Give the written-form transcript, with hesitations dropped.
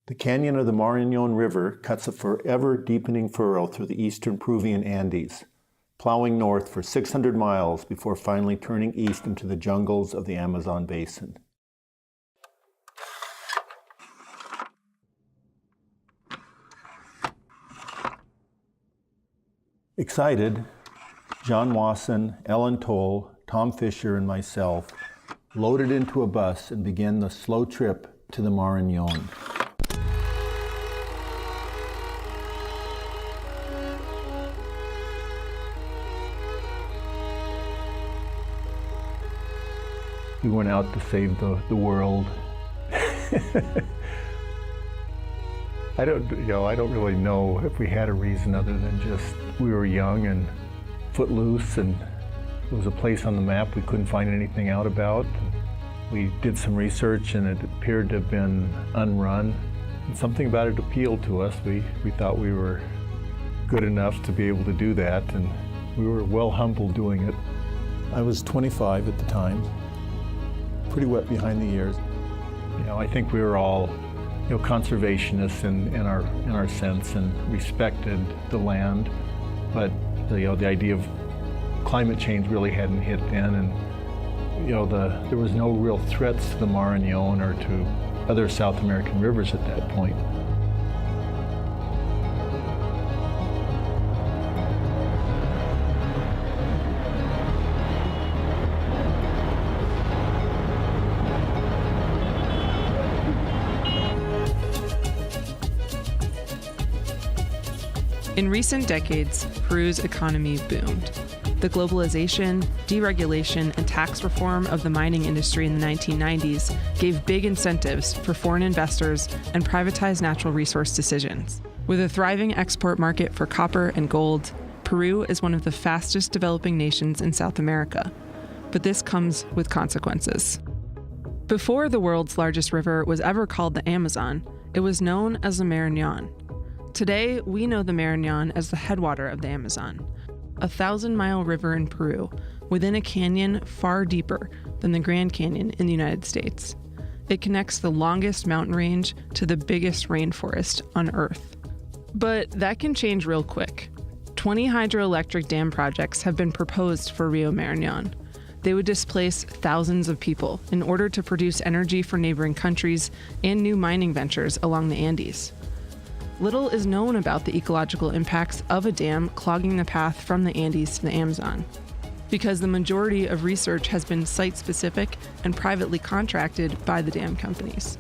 The canyon of the Marañón River cuts a forever deepening furrow through the eastern Peruvian Andes, plowing north for 600 miles before finally turning east into the jungles of the Amazon basin. Excited, John Wasson, Ellen Toll, Tom Fisher, and myself loaded into a bus and began the slow trip to the Marañón. We went out to save the world. I don't really know if we had a reason other than just we were young and footloose, and there was a place on the map we couldn't find anything out about. We did some research and it appeared to have been unrun. And something about it appealed to us. We thought we were good enough to be able to do that, and we were well humbled doing it. I was 25 at the time, pretty wet behind the ears. I think we were all conservationists in our sense and respected the land, but the idea of climate change really hadn't hit then, and there was no real threats to the Marañón or to other South American rivers at that point. In recent decades, Peru's economy boomed. The globalization, deregulation, and tax reform of the mining industry in the 1990s gave big incentives for foreign investors and privatized natural resource decisions. With a thriving export market for copper and gold, Peru is one of the fastest developing nations in South America. But this comes with consequences. Before the world's largest river was ever called the Amazon, it was known as the Marañón. Today, we know the Marañón as the headwater of the Amazon, a 1,000-mile river in Peru, within a canyon far deeper than the Grand Canyon in the United States. It connects the longest mountain range to the biggest rainforest on Earth. But that can change real quick. 20 hydroelectric dam projects have been proposed for Rio Marañón. They would displace thousands of people in order to produce energy for neighboring countries and new mining ventures along the Andes. Little is known about the ecological impacts of a dam clogging the path from the Andes to the Amazon, because the majority of research has been site-specific and privately contracted by the dam companies.